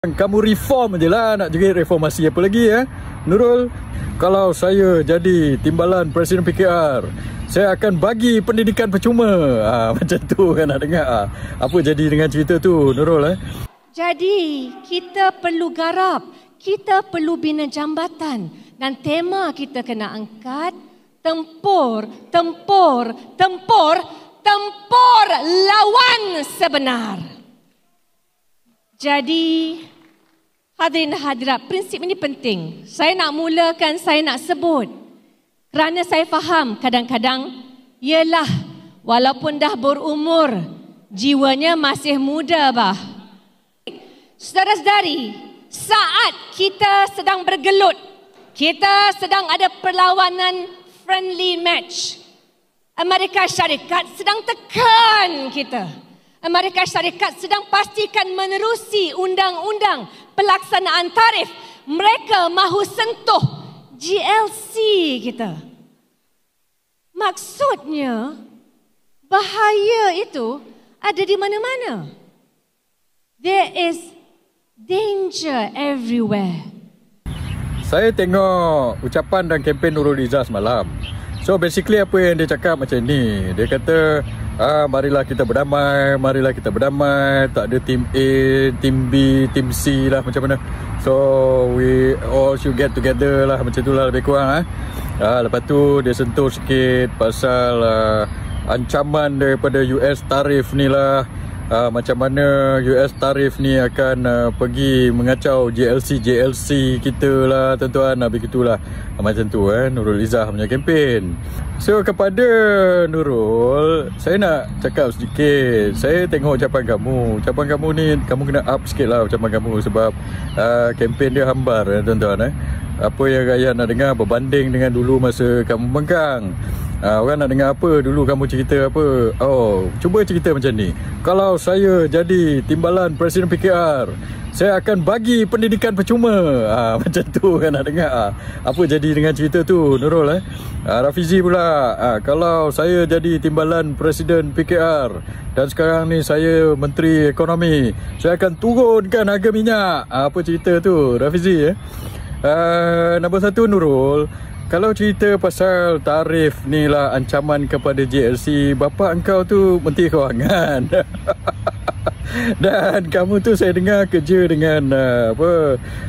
Kamu reform je lah, nak jerit reformasi apa lagi Nurul, kalau saya jadi timbalan Presiden PKR, saya akan bagi pendidikan percuma. Macam tu kan nak dengar. Apa jadi dengan cerita tu Nurul Jadi kita perlu garap, kita perlu bina jambatan, dan tema kita kena angkat tempur lawan sebenar. Jadi hadirin hadirat, prinsip ini penting. Saya nak mulakan, saya nak sebut kerana saya faham kadang-kadang ialah walaupun dah berumur, jiwanya masih muda bah. Saudara-saudari, saat kita sedang bergelut, kita sedang ada perlawanan friendly match, Amerika Syarikat sedang tekan kita. Amerika Syarikat sedang pastikan menerusi undang-undang pelaksanaan tarif. Mereka mahu sentuh GLC kita. Maksudnya, bahaya itu ada di mana-mana. There is danger everywhere. Saya tengok ucapan dan kempen Nurul Izzah semalam. So basically apa yang dia cakap macam ni. Dia kata, marilah kita berdamai, tak ada tim A, tim B, tim C lah macam mana. So we all should get together lah, macam tu lah lebih kurang Lepas tu dia sentuh sikit pasal ancaman daripada US tarif ni lah. Macam mana US tarif ni akan pergi mengacau JLC kita lah tuan-tuan. Begitulah macam tu Nurul Izzah punya kempen. So kepada Nurul, saya nak cakap sedikit. Saya tengok ucapan kamu ni, kamu kena up sikit lah ucapan kamu. Sebab kempen dia hambar tuan-tuan Apa yang rakyat nak dengar berbanding dengan dulu masa kamu membangkang. Orang nak dengar apa, dulu kamu cerita apa. Cuba cerita macam ni. Kalau saya jadi timbalan Presiden PKR, saya akan bagi pendidikan percuma. Macam tu kan nak dengar. Apa jadi dengan cerita tu Nurul Rafizi pula, kalau saya jadi timbalan Presiden PKR dan sekarang ni saya Menteri Ekonomi, saya akan turunkan harga minyak. Apa cerita tu Rafizi Nombor satu Nurul, kalau cerita pasal tarif ni lah ancaman kepada JLC, bapa engkau tu Menteri Kewangan. Dan kamu tu saya dengar kerja dengan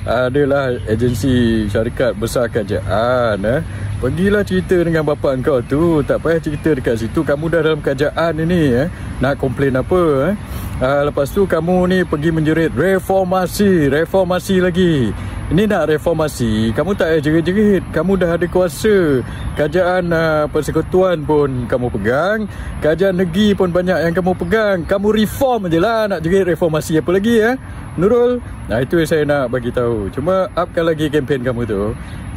adalah agensi syarikat besar kerajaan. Pergilah cerita dengan bapa engkau tu, tak payah cerita dekat situ. Kamu dah dalam kerajaan ini nak komplain apa lepas tu kamu ni pergi menjerit reformasi lagi. Ini nak reformasi, kamu tak payah jerit-jerit. Kamu dah ada kuasa. Kerajaan persekutuan pun kamu pegang, kerajaan negeri pun banyak yang kamu pegang. Kamu reform je lah, nak jerit reformasi apa lagi Nurul. Itu yang saya nak bagi tahu. Cuma upkan lagi kempen kamu tu.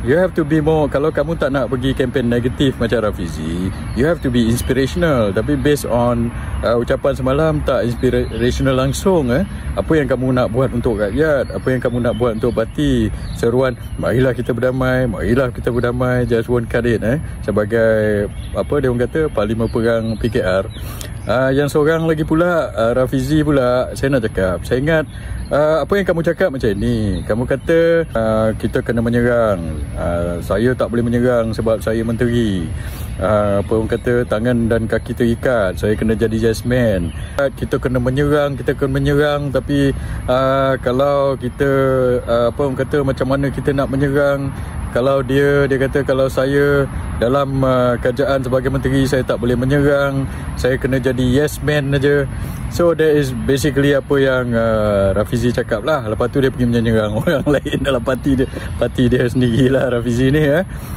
You have to be more, kalau kamu tak nak pergi kempen negatif macam Rafizi, you have to be inspirational. Tapi based on ucapan semalam, tak inspirational langsung apa yang kamu nak buat untuk rakyat, apa yang kamu nak buat untuk parti. Seruan, marilah kita berdamai, just one card sebagai apa dia orang kata, Parlimen Perang PKR. Yang seorang lagi pula, Rafizi pula, saya nak cakap, saya ingat apa yang kamu cakap macam ni. Kamu kata kita kena menyerang, saya tak boleh menyerang sebab saya menteri. Apa orang kata, tangan dan kaki terikat, saya kena jadi yes man. Kita kena menyerang, tapi kalau kita apa orang kata, macam mana kita nak menyerang. Kalau dia kata kalau saya dalam kerajaan sebagai menteri, saya tak boleh menyerang, saya kena jadi yes man aja. So that is basically apa yang Rafizi cakap lah. Lepas tu dia pergi menyerang orang lain dalam parti dia sendirilah Rafizi ni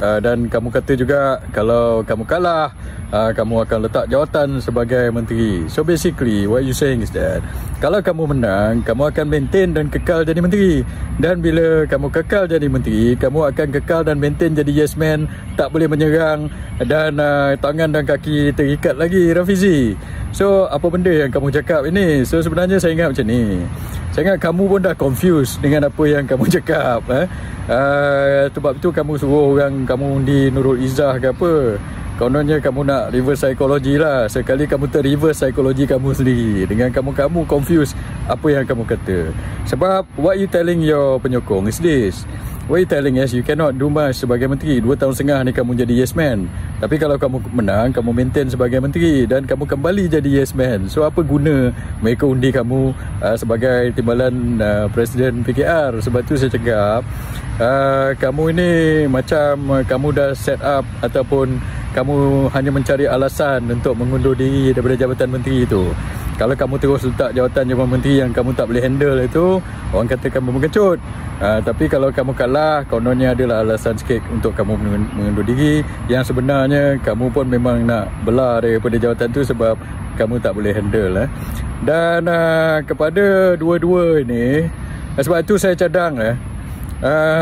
dan kamu kata juga kalau kamu kalah, kamu akan letak jawatan sebagai menteri. So basically what you saying is that kalau kamu menang, kamu akan maintain dan kekal jadi menteri. Dan bila kamu kekal jadi menteri, kamu akan kekal dan maintain jadi yes man, tak boleh menyerang dan tangan dan kaki terikat lagi Rafizi. So apa benda yang kamu cakap ini? So sebenarnya saya ingat macam ni, saya ingat kamu pun dah confused dengan apa yang kamu cakap sebab itu kamu suruh orang kamu undi Nurul Izzah ke apa. kononnya kamu nak reverse psikologi lah. Sekali kamu ter-reverse psikologi kamu sendiri dengan kamu confuse apa yang kamu kata. Sebab what you telling your penyokong is this. What you telling is you cannot do much sebagai menteri. 2 tahun setengah ni kamu jadi yes man. Tapi kalau kamu menang, kamu maintain sebagai menteri dan kamu kembali jadi yes man. So apa guna mereka undi kamu sebagai timbalan Presiden PKR? Sebab tu saya cakap kamu ini macam kamu dah set up ataupun kamu hanya mencari alasan untuk mengundur diri daripada jabatan menteri itu. Kalau kamu terus letak jawatan menteri yang kamu tak boleh handle itu, orang kata kamu mengecut. Tapi kalau kamu kalah, kononnya adalah alasan sikit untuk kamu mengundur diri. Yang sebenarnya kamu pun memang nak belah daripada jawatan tu sebab kamu tak boleh handle. Dan kepada dua-dua ini, sebab itu saya cadang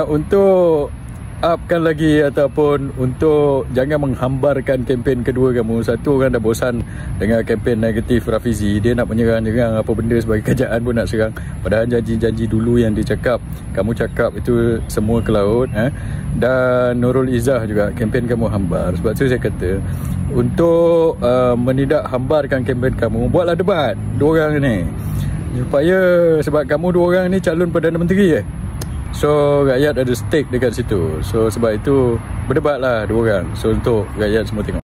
untuk upkan lagi ataupun untuk jangan menghambarkan kempen kedua kamu. Satu, orang dah bosan dengan kempen negatif Rafizi. Dia nak menyerang-nyerang apa benda sebagai kerajaan pun nak serang. Padahal janji-janji dulu yang dia cakap, kamu cakap itu semua ke laut. Dan Nurul Izzah juga kempen kamu hambar. Sebab tu saya kata untuk menidak hambarkan kempen kamu, buatlah debat dua orang ni. Supaya sebab kamu dua orang ni calon Perdana Menteri So rakyat ada stake dekat situ. So sebab itu berdebatlah dua orang. So untuk rakyat semua tengok.